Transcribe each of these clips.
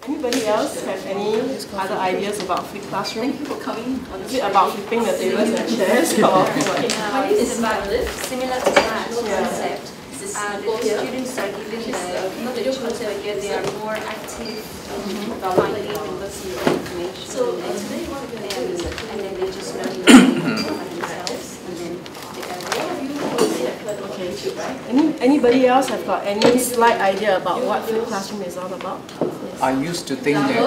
Anybody else have any other ideas about flipped classroom? Thank you for coming. Is it about flipping the tables and chairs or what? It's about similar to that concept. The students are given the choice where they are more active finding information. So today and then they just learn by themselves and then they can Okay. Anybody else have got any slight idea about what flipped classroom is all about? Yes. I used to think that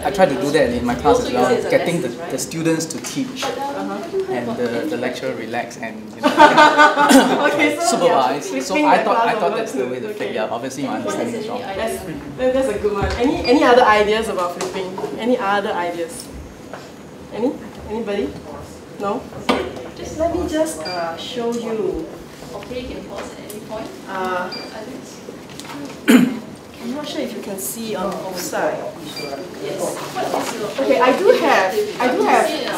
I try to do that in my class as well, getting the students to teach and the lecturer relax and Okay, so supervise. Yeah, so I thought that's the way to flip. Yeah, obviously my understanding is wrong. That's a good one. Any other ideas about flipping? Any other ideas? Anybody? No? Let me just show you. Okay, you can pause at any point. I'm not sure if you can see on both sides. Yes. Okay, I do have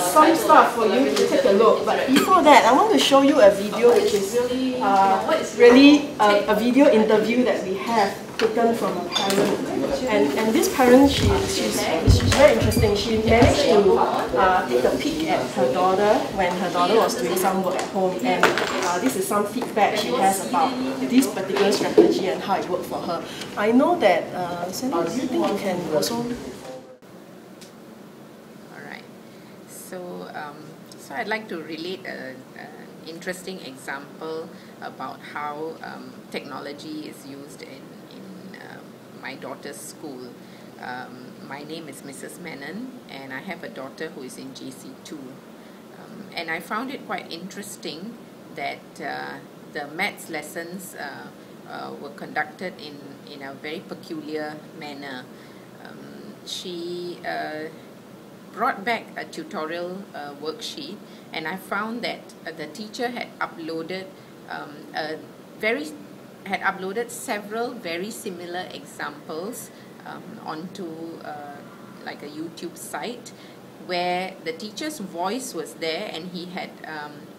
some stuff for you to take a look, but before that, I want to show you a video which is really a video interview that we have taken from a parent. And this parent, she's very interesting. She managed to take a peek at her daughter when her daughter was doing some work at home, and this is some feedback she has about this particular strategy and how it worked for her. I know that, Sandy, do you think you can also... Alright, so I'd like to relate an interesting example about how technology is used in my daughter's school. My name is Mrs. Menon, and I have a daughter who is in JC2. And I found it quite interesting that the maths lessons were conducted in a very peculiar manner. She brought back a tutorial worksheet, and I found that the teacher had uploaded several very similar examples onto like a YouTube site, where the teacher's voice was there and he had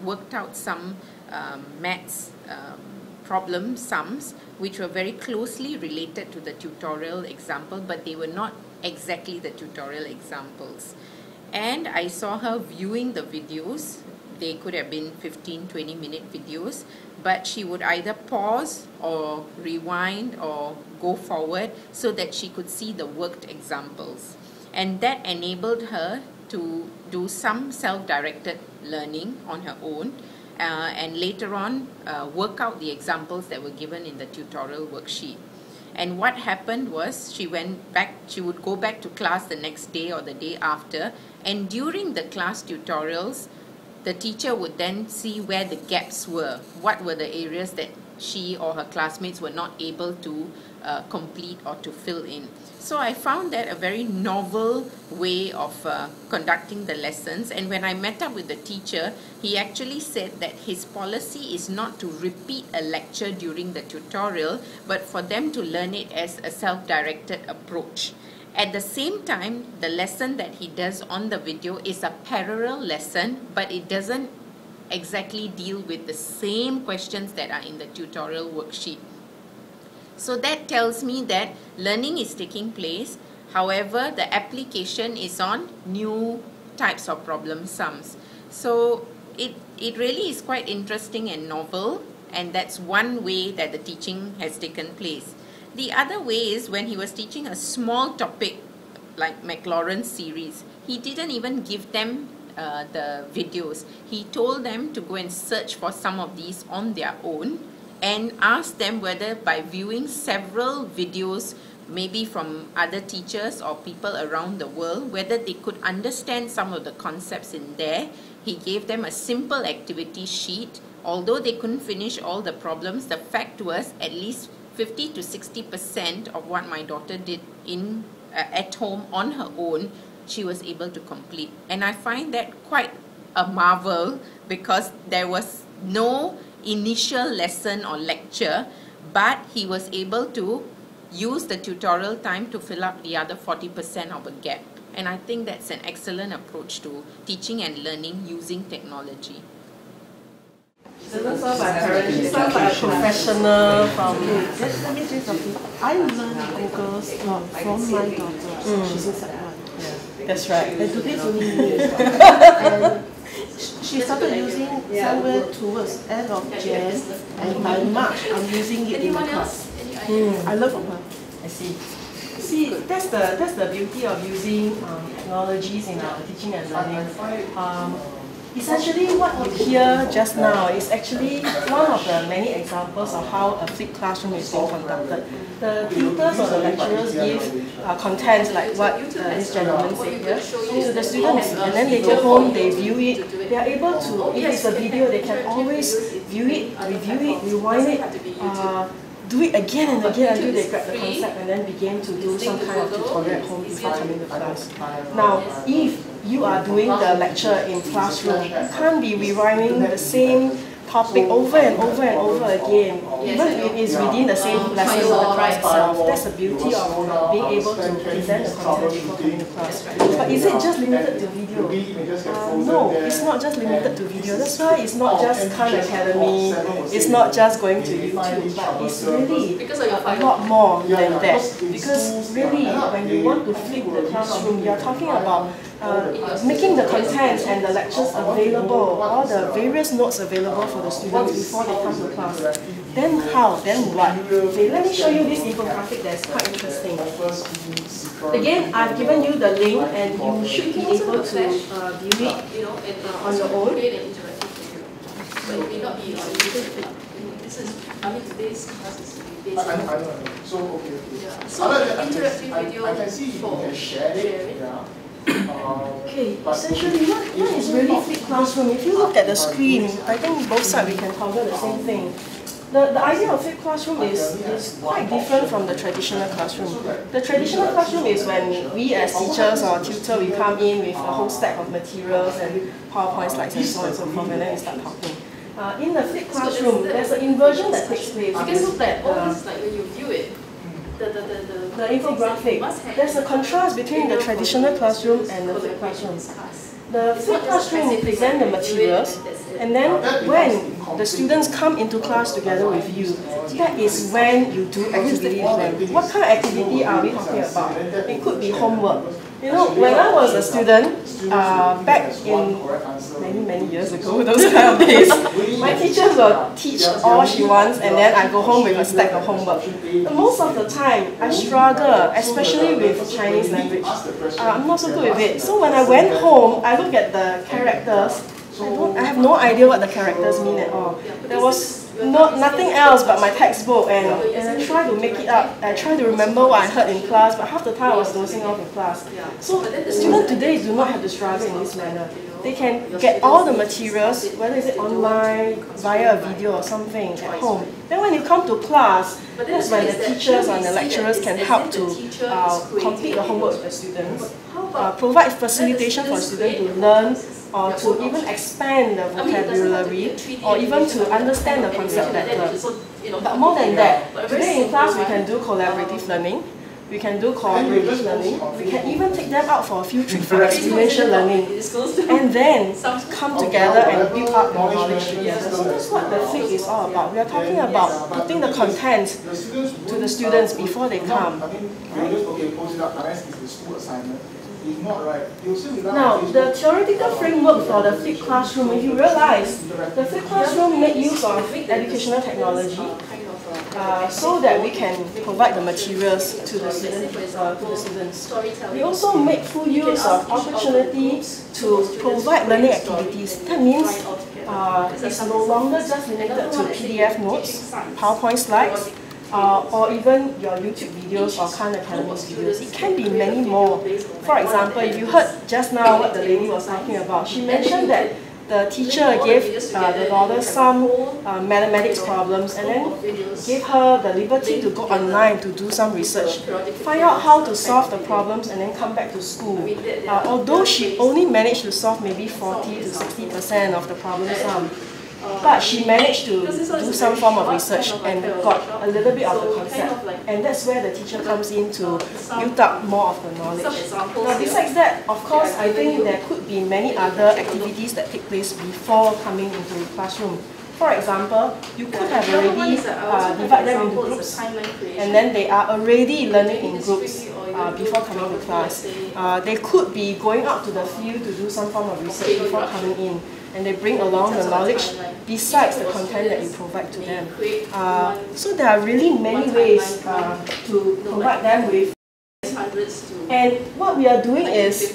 worked out some maths problem sums which were very closely related to the tutorial example, but they were not exactly the tutorial examples. And I saw her viewing the videos. They could have been 15-20 minute videos, but she would either pause or rewind or go forward so that she could see the worked examples. And that enabled her to do some self-directed learning on her own, and later on work out the examples that were given in the tutorial worksheet. And what happened was she would go back to class the next day or the day after, and during the class tutorials, the teacher would then see where the gaps were, what were the areas that she or her classmates were not able to complete or to fill in. So I found that a very novel way of conducting the lessons, and when I met up with the teacher, he actually said that his policy is not to repeat a lecture during the tutorial, but for them to learn it as a self-directed approach. At the same time, the lesson that he does on the video is a parallel lesson, but it doesn't exactly deal with the same questions that are in the tutorial worksheet. So that tells me that learning is taking place. However, the application is on new types of problem sums. So it really is quite interesting and novel, and that's one way that the teaching has taken place. The other way is when he was teaching a small topic like Maclaurin's series, he didn't even give them the videos. He told them to go and search for some of these on their own and ask them whether by viewing several videos, maybe from other teachers or people around the world, whether they could understand some of the concepts in there. He gave them a simple activity sheet. Although they couldn't finish all the problems, the fact was at least 50 to 60% of what my daughter did at home on her own, she was able to complete. And I find that quite a marvel, because there was no initial lesson or lecture, but he was able to use the tutorial time to fill up the other 40% of a gap. And I think that's an excellent approach to teaching and learning using technology. Doesn't sound like parents. She sounds like a professional from. Let me say something. I learned Google's from my daughter. She's in Sec 1. That's right. And today's only me. And she started using somewhere towards end of Jan, and by March I'm using it in my class. I learn from her. I see. See, that's the beauty of using technologies in our teaching and learning. Essentially, what you hear just now is actually one of the many examples of how a flipped classroom is being conducted. The tutors or the lecturers give content like what this gentleman said here to the students, and then they go home, they view it, they are able to, if it's a video, they can always view it, review it, rewind it, do it again and again until they grab the concept and then begin to do some kind of tutorial at home before coming to class. Now, if you are doing the lecture in classroom, you can't be rewinding the same topic over and over and over again, even if it is within the same lesson or the class itself. That's the beauty of being able to present the content before coming to class. But is it just limited to video? No, it's not just limited to video. That's why it's not just Khan Academy, it's not just going to YouTube, but it's really a lot more than that. Because really, when you want to flip the classroom, you're talking about making the content and the lectures available, all the various notes available for the students before they come to class. Then how? Then what? Okay, let me show you this infographic that's quite interesting. Again, I've given you the link and you should be able to view it on your own. Today's class is based I know. So, okay. Yeah. So, interactive video I can see you can share it. Yeah. Okay, essentially what is really flipped classroom? If you look at the screen, I think both sides we can toggle the same thing. The idea of flipped classroom is quite different from the traditional classroom. The traditional classroom is when we as teachers or tutor, we come in with a whole stack of materials and PowerPoint slides and so on and so forth, and then we start talking. In the flipped classroom, there's an inversion that takes place. You can look at like when you view it. The infographic. There's a contrast between the traditional classroom and the flipped classroom. The flipped classroom will present the materials, and then when the students come into class together with you, that is when you do activity with them. What kind of activity are we talking about? It could be homework. You know, when I was a student, back in many years ago, those kind of days, my teachers will teach all she wants and then I go home with a stack of homework. But most of the time, I struggle, especially with Chinese language. I'm not so good with it. So when I went home, I look at the characters. I have no idea what the characters mean at all. There was nothing else but my textbook, and I try to make it up. I try to remember what I heard in class, but half the time I was dozing off in class. So students today do not have to struggle in this manner. They can get all the materials, whether it's online, via a video or something at home. Then when you come to class, that's when the teachers and the lecturers can help to complete the homework with the students, provide facilitation for students to learn, or to even expand the vocabulary, or even to understand the concept better. But more than that, today in class we can do collaborative learning, we can do cooperative learning, we can even take them out for a field trip for experiential learning, and then come together and build up the knowledge together. So that's what the FLIP is all about. We are talking about putting the content to the students before they come. Now, the theoretical framework for the flipped classroom, if you realize, the flipped classroom make use of educational technology so that we can provide the materials to the students. We also make full use of opportunity to provide learning activities. That means it's no longer just limited to PDF notes, PowerPoint slides, or even your YouTube videos or Khan Academy's videos. It can be many more. For example, if you heard just now what the lady was talking about, she mentioned that the teacher gave the daughter some mathematics problems and then gave her the liberty to go online to do some research, find out how to solve the problems and then come back to school. Although she only managed to solve maybe 40 to 60% of the problem sum, but she managed to do some form of research and got a little bit of the concept. And that's where the teacher comes in to build up more of the knowledge. Now, besides that, of course, I think there could be many other activities that take place before coming into the classroom. For example, you could have already divide them into groups, and then they are already learning in groups before coming to class. They could be going out to the field to do some form of research before coming in, and they bring along the knowledge besides the content that you provide to them. So there are really many ways to provide them with. And what we are doing is,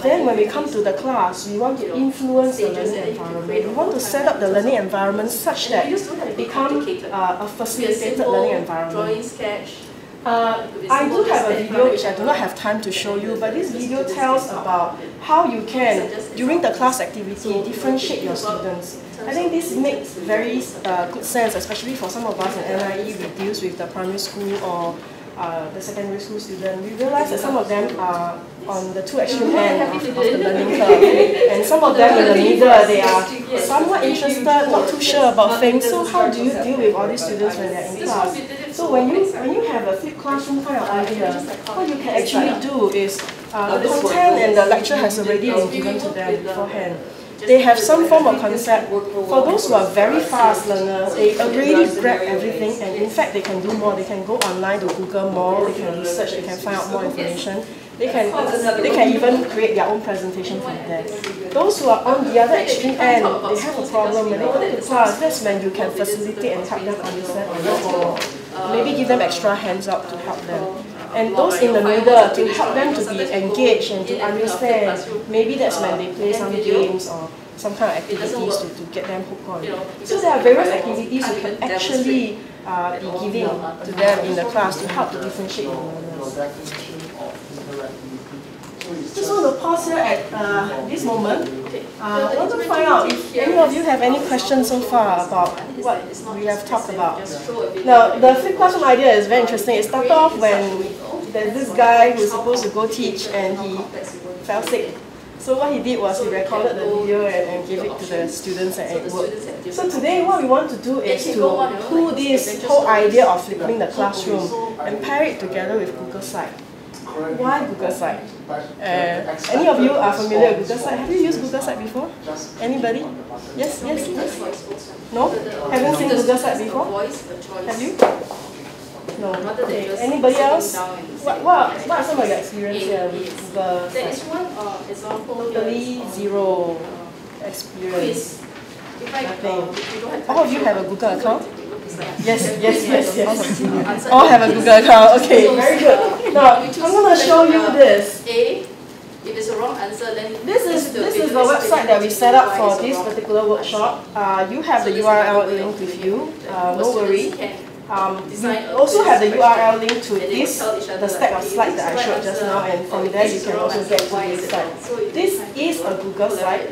then when we come to the class, we want to influence the learning environment. We want to set up the learning environment such that it becomes a facilitated learning environment. I do have a video which I do not have time to show you, but this video tells about how you can, during the class activity, differentiate your students. I think this makes very good sense, especially for some of us in NIE we deal with the primary school or the secondary school student. We realize that some of them are on the two extreme ends of the learning curve, and some of them in the middle, they are somewhat interested, not too sure about things. So how do you deal with all these students when they're in class? So when you have a flipped classroom kind of idea, what you can actually do is the content and the lecture has already been given to them beforehand. They have some form of concept. For those who are very fast learners, they already grab everything, and in fact they can do more. They can go online to Google more, they can research, they can find out more information. They can even create their own presentation from there. Those who are on the other extreme end, they have a problem. When they come to class, that's when you can facilitate and help them understand a lot more. Maybe give them extra hands up to help them. And those in the middle, to help them to be engaged and to understand, maybe that's when they play some games or some kind of activities to get them hooked on. So there are various activities you can actually be giving to them in the class to help to differentiate the learners. Just want to pause here at this moment. I want to find out if any of you have any questions so far about what we have talked about. Now, the flipped classroom idea is very interesting. It started off when there's this guy who's supposed to go teach and he fell sick. So what he did was he recorded the video and gave it to the students at work. So today what we want to do is to pull this whole idea of flipping the classroom and pair it together with Google Site. Why Google Site? Any of you are familiar with Google Site? Have you used Google Site before? Anybody? Yes, yes, yes. No? Haven't seen Google Site before? Have you? No. Okay. Anybody else? What are some of your experience here with Google Site? Totally zero experience. Nothing. All of you have a Google account? Yes, yes, yes, yes. All have a Google account. Okay, very good. Now, I'm going to show you this. If it's a wrong answer, then this is the website that we set up for this particular workshop. You have the URL link with you. No worry. We also have the URL link to the stack of slides that I showed just now, and from there you can also get to this site. This is a Google site.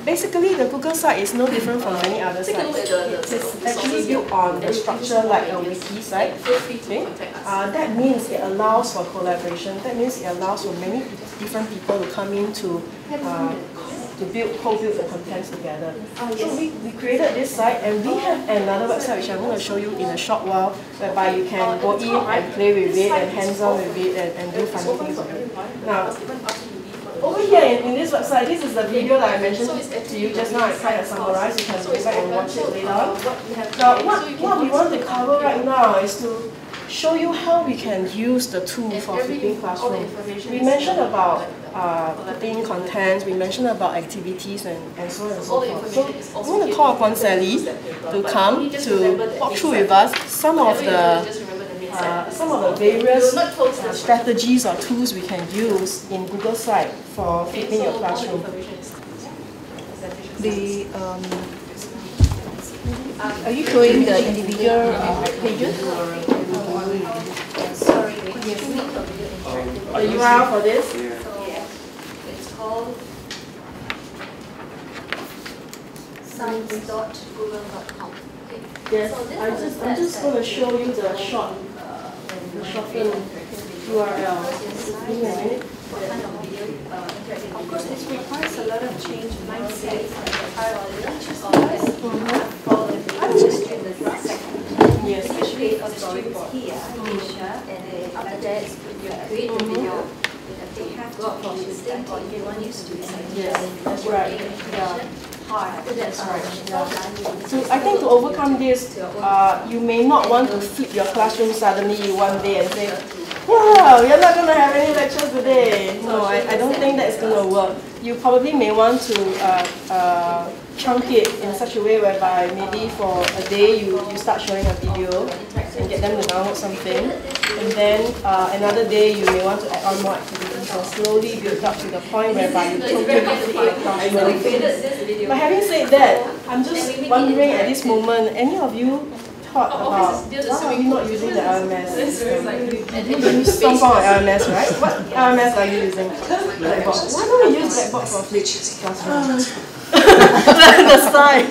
Basically, the Google site is no different from any other site. It is actually built on the structure like a wiki site. Okay? That means it allows for collaboration. That means it allows for many different people to come in to co-build the contents together. So we created this site, and we have another website which I'm going to show you in a short while, whereby you can go in and play with it and hands-on with it and do funny things with it. Now, over here in this website, this is the video that I mentioned to you just now. I kind of summarized. You can go back and watch it later. Now, what we want to cover right now is to show you how we can use the tool for flipping classroom. We mentioned about putting contents, we mentioned about activities and so on and so forth. So I'm going to call upon Sally to come to walk through with us some of the various strategies or tools we can use in Google Site for flipping your classroom. Are you showing the individual pages? The URL for this? It's called science.google.com. Yes, I'm just going to show you the shortened URL. Give me a minute. Of course, it requires a lot of change mindset. I'm just doing the second. Yes. Especially for the students here, Asia, and after that, you create the video. They have to change the or if you want your students. Yes, that's right. Yeah. That's right. Yeah. So I think to overcome this, you may not want to flip your classroom suddenly one day and say, wow, you're not going to have any lectures today. No, I don't think that's going to work. You probably may want to chunk it in such a way whereby maybe for a day you start showing a video and get them to download something. And then another day you may want to add on more activities and slowly build up to the point whereby you totally flip your classroom. But having said that, I'm just wondering at this moment, any of you thought about why are you not using the LMS system? You use some form of LMS, right? What LMS are you using? Blackboard. Why don't we use Blackboard for flipped classroom? The sign.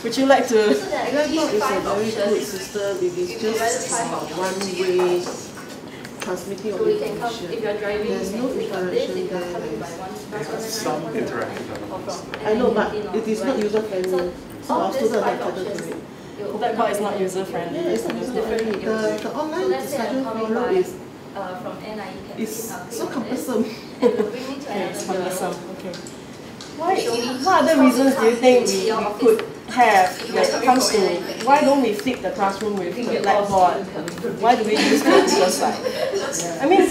Would you like to? Blackboard is a very good system. It is just one way transmitting of information. There's no interaction there. Some interactive elements. I know, but it is not user friendly. So our students are not entitled to it. Blackboard is not user friendly. Yeah, it's not user friendly. The online discussion forum is so cumbersome. Okay, it's cumbersome. Okay. What other reasons do you think we could have when it comes to why don't we flip the classroom with the Blackboard? Why do we use the Google site? I mean,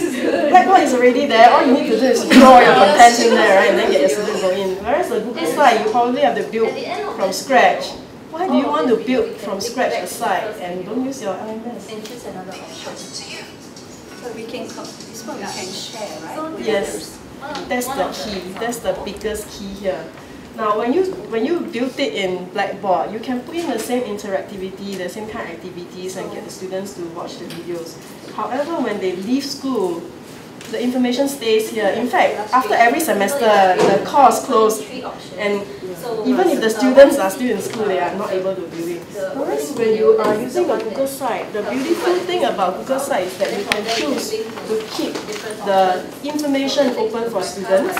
Blackboard is already there. All you need to do is draw your content in there, right, and then get your students go in. Whereas the Google site, you probably have to build from scratch. Why do you want to build from scratch a site and don't use your LMS? And choose another option. So we can, this one we can share, right? Yes. That's the key. That's the biggest key here. Now, when you build it in Blackboard, you can put in the same interactivity, the same kind of activities, and get the students to watch the videos. However, when they leave school, the information stays here. In fact, after every semester, the course closed, and even if the students are still in school, they are not able to view it. Whereas when you are using a Google site, the beautiful thing about Google site is that you can choose to keep the information open for students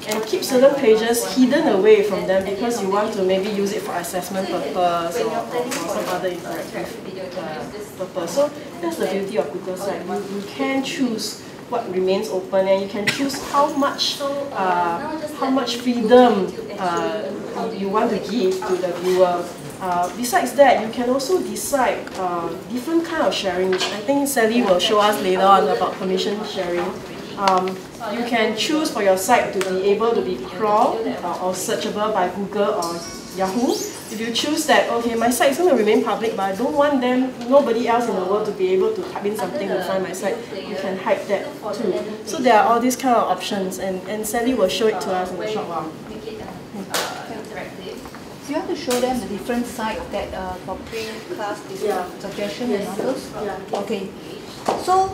and keep certain pages hidden away from them because you want to maybe use it for assessment purpose or some other interactive purpose. So that's the beauty of Google site. You can choose what remains open, and you can choose how much freedom you want to give to the viewer. Besides that, you can also decide different kind of sharing, which I think Sally will show us later on about permission sharing. You can choose for your site to be able to be crawled or searchable by Google or Yahoo. If you choose that, okay, my site is going to remain public, but I don't want nobody else in the world to be able to type in something to find my site, you can hide that too. So there are all these kind of options, and Sally will show it to us in a short while. So you have to show them the different sites that for pre-class suggestion and all those? Okay. So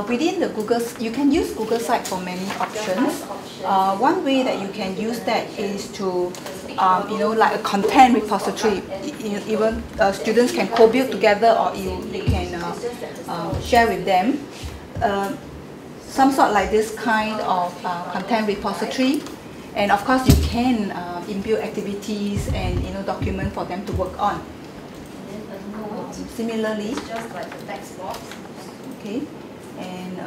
within the Google, you can use Google Site for many options. One way that you can use that is to, like a content repository. Even students can co-build together, or they can share with them. Some sort like this kind of content repository. And of course, you can inbuild activities and document for them to work on. Similarly, just like the text box. Okay, and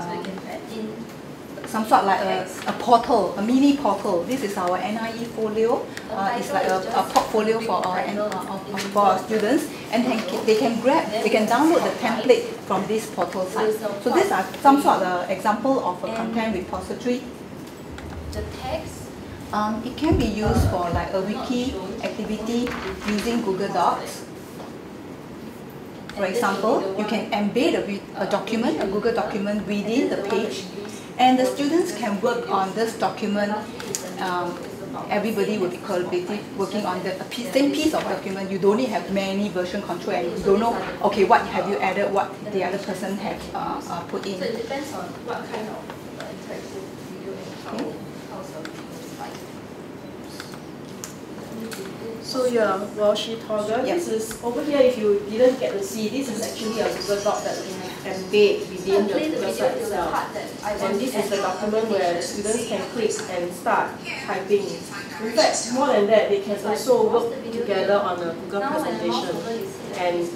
some sort like a portal, a mini portal. This is our NIE folio. It's like a portfolio for our students, and they can download the template from this portal site. So these are some sort of example of a content repository. The text. It can be used for like a wiki activity using Google Docs. For example, you can embed a document, a Google document within the page, and the students can work on this document. Everybody will be collaborative, working on the same piece of document. You don't need to have many version control, and you don't know, okay, what have you added, what the other person have put in. So it depends on what kind of interactive video and how's the video like. So yeah, while she toggles, this is over here. If you didn't get to see, this is actually a Google Doc that we embed within the Google site itself. And this is the document where the students can click and start typing. In fact, more than that, they can also work together on a Google presentation and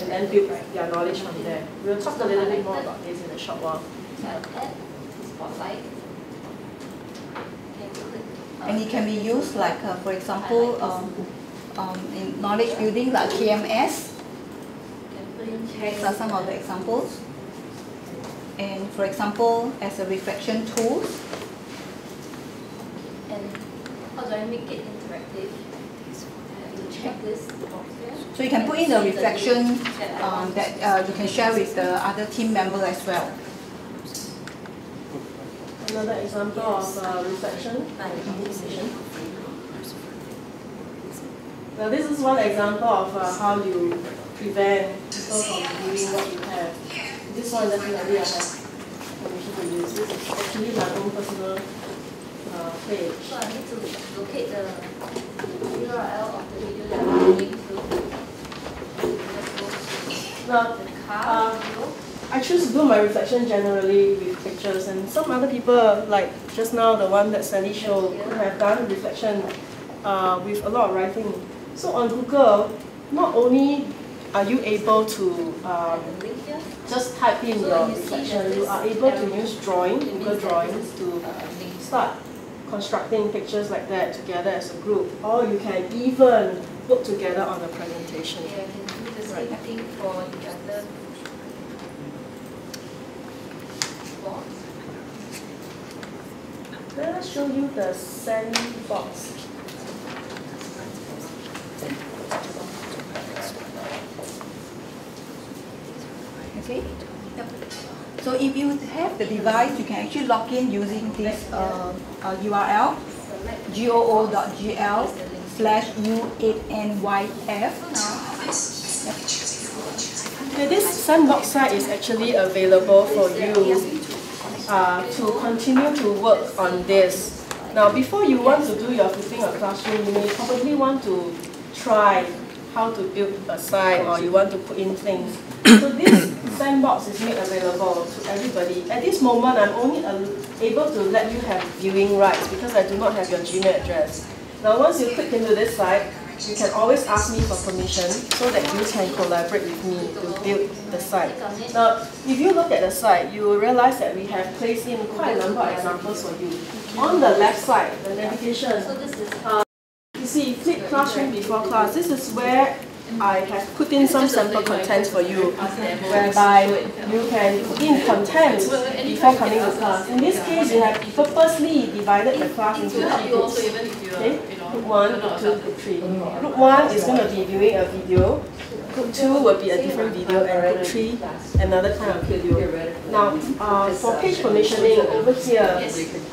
then build their knowledge from there. We'll talk a little bit more about this in a short while. Spotlight. and it can be used like, for example, in knowledge building like KMS. These are some of the examples. And for example, as a reflection tool. And how do I make it interactive? Check this box there. So you can put in the reflection that you can share with the other team member as well. Another example of reflection. Now this is one example of how you prevent people from viewing what you have. This one definitely I have permission to use. This is actually my own personal page. So I need to locate the URL of the video that I'm going to. Now, I choose to do my reflection generally with pictures, and some other people, like just now the one that Sally showed, could have done reflection with a lot of writing. So on Google, not only are you able to just type in your reflection, you are able to use Google Drawings to start constructing pictures like that together as a group, or you can even work together on a presentation. Yeah, you can do the same thing for the other box. Let us show you the sandbox. Okay. So if you have the device, you can actually log in using this URL, goo.gl/u8nyf. Okay, this sandbox site is actually available for you to continue to work on this. Now, before you want to do your flipping a classroom, you may probably want to try how to build a site, or you want to put in things. So this sandbox is made available to everybody. At this moment, I'm only able to let you have viewing rights because I do not have your Gmail address. Now, once you click into this site, you can always ask me for permission so that you can collaborate with me to build the site. Now, if you look at the site, you will realize that we have placed in quite a number of examples for you. On the left side, the navigation, you see, click classroom before class. This is where I have put in some sample contents for you, whereby you can put in content before coming to class. In this case, we have purposely divided the class into 3 groups. Okay? Group 1, Group 2, Group 3. Group 1 is going to be viewing a video. Group 2 will be a different video, and Group 3, another kind of video. Now, for page permissioning over here,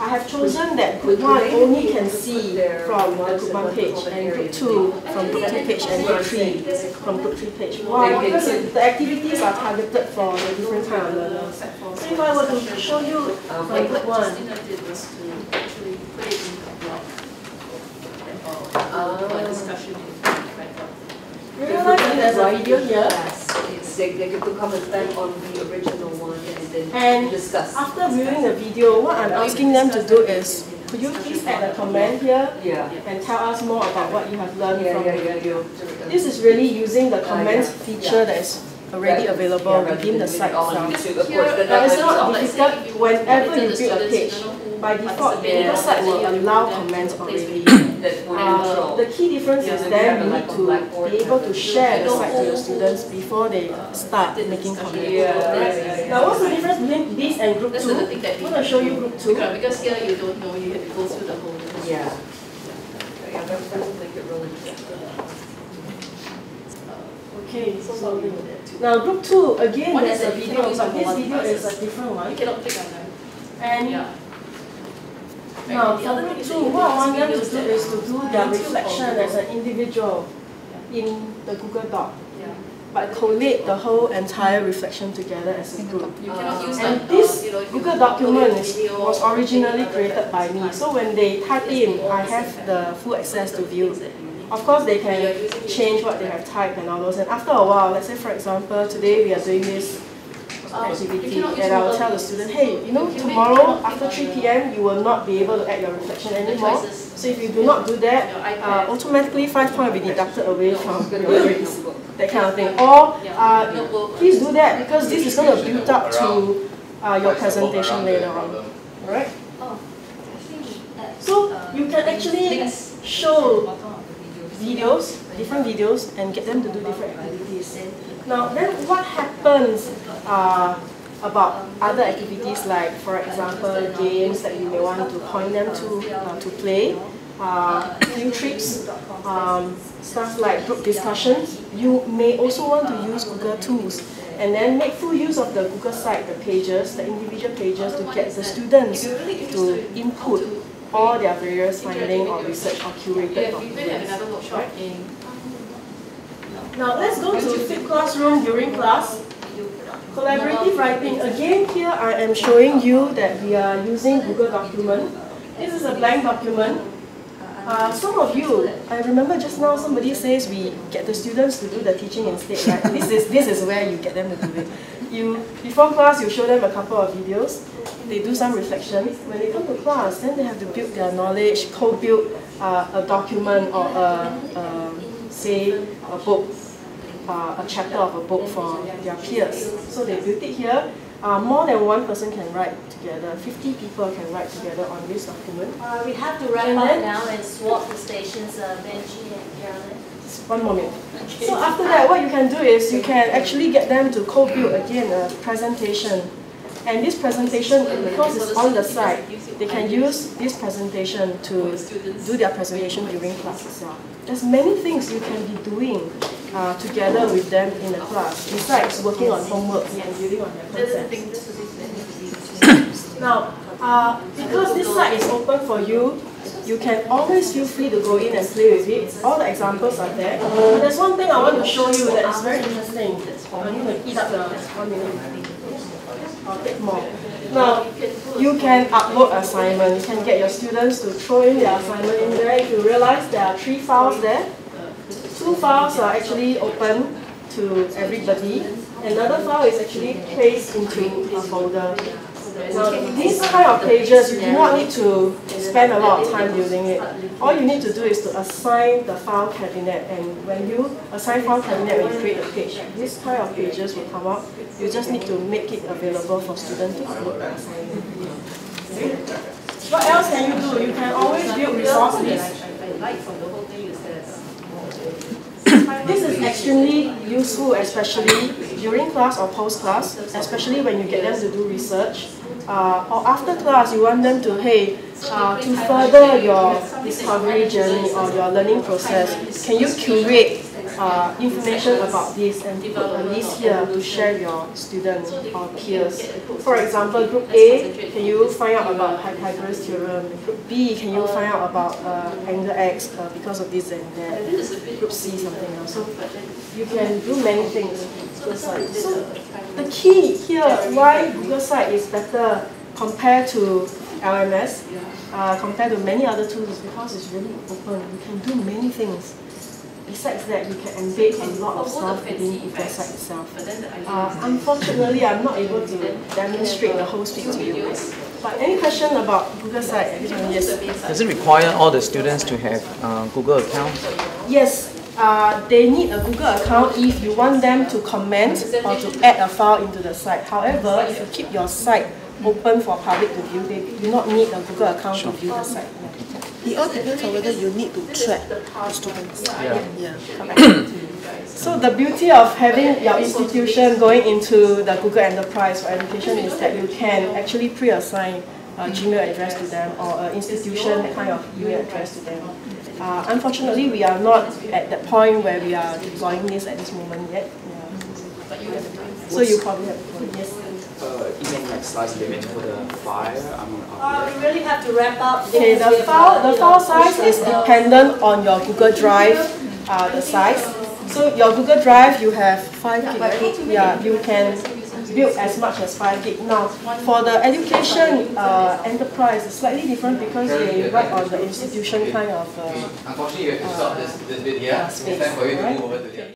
I have chosen that Group 1 only can see from the Group 1 page, and Group 2 from Group 2 page, and Group 3 from Group 3 page. Why? Because the activities are targeted for the different kind of learners. So if I were to show you from Group 1, you realize that there's a video here, they get to come and stand on the original one and then and discuss. after viewing the video, what I'm asking them to do is, could you please add a comment here and tell us more about what you have learned from the video. This is really using the comments feature that is already available within the site itself. It's not difficult whenever you build a page. By default, the site will allow comments already. The key difference is then you need to be able to share the site to your students before they start making comments. Now, what's the difference between this and Group 2? I'm going to show you Group 2. Because here you don't know, you have to go through the whole. Yeah. That doesn't make it really Okay, so now Group 2, again, there's a video, but this video is a different one. You cannot click on that. And now, for Group 2, what I want them to do is to do their reflection as an individual in the Google Doc, but collate the whole entire reflection together as a group. And this Google document was originally created by me, so when they type in, I have the full access to view. Of course, they can change what they have typed and all those, and after a while, let's say for example, today we are doing this activity, and I will tell the student, hey, you know, tomorrow after 3 p.m. you will not be able to add your reflection anymore. So if you do not do that, automatically 5 points will be deducted away from your grades. That kind of thing. Or please do that because this is going to build up to your presentation later on. Alright? Oh, So you can actually show videos, different videos, and get them to do different activities. Now, then what happens about other activities like, for example, games that you may want to point them to play, field trips, stuff like group discussions. You may also want to use Google Tools and then make full use of the Google site, the pages, the individual pages to get the students to input all their various finding or research or curated documents. Right? Now let's go to Flip Classroom during class. Collaborative writing. Again, here I am showing you that we are using Google document. This is a blank document. Some of you, I remember just now somebody says we get the students to do the teaching instead, right? This is where you get them to do it. Before class, you show them a couple of videos. They do some reflection. When they come to class, then they have to build their knowledge, co-build a document or say a book, a chapter of a book for their peers. So they built it here. More than one person can write together. 50 people can write together on this document. We have to wrap up now and swap the stations, Benji and Carolyn. One moment. Okay. So after that, what you can do is you can actually get them to co-build again a presentation. And this presentation, because it's on the site, they can use this presentation to do their presentation during class itself. There's many things you can be doing together with them in the class, besides working on homework and building on their concepts. Now, because this site is open for you, you can always feel free to go in and play with it. All the examples are there. But there's one thing I want to show you that is very interesting. I'm going to eat up the 1 minute. I'll take more. Now, you can upload assignment. You can get your students to throw in their assignment in there. If you realize there are 3 files there, 2 files are actually open to everybody. Another file is actually placed into a folder. Now, these kind of pages, you do not need to spend a lot of time using it. All you need to do is to assign the file cabinet, and when you assign file cabinet, when you create a page, this kind of pages will come up. You just need to make it available for students to upload the assignment. Okay. What else can you do? You can always build resource lists. This is extremely useful, especially during class or post-class, especially when you get them to do research. Or after class, you want them to, hey, to further your discovery journey or your learning process, can you curate information about this and put a list here to share your students or peers? For example, Group A, can you find out about Pythagoras theorem? Group B, can you find out about angle X because of this and that? Group C, something else. So you can do many things. So the key here, why Google Site is better compared to LMS, compared to many other tools, is because it's really open. You can do many things. Besides that, you can embed a lot of stuff within Google Site itself. Unfortunately, I'm not able to demonstrate the whole speech to you. But any question about Google Site? Yes. Does it require all the students to have Google accounts? Yes. They need a Google account if you want them to comment or to add a file into the site. However, if you keep your site open for public to view, they do not need a Google account to view the site. It all depends on whether you need to track the students. So the beauty of having your institution going into the Google Enterprise for Education is that you can actually pre-assign a Gmail address to them or an institution kind of email address to them. Unfortunately, we are not at that point where we are deploying this at this moment yet. So you probably have to yes. Isn't like size limit for the file? We really have to wrap up. Okay, the file size is dependent on your Google Drive, the size. So your Google Drive, you have 5 gig, right? Yeah, you can build as much as 5 gig. Now, for the education enterprise, it's slightly different because they write on the institution kind of Unfortunately, you have to stop this bit here. space. It's time for you to move over to the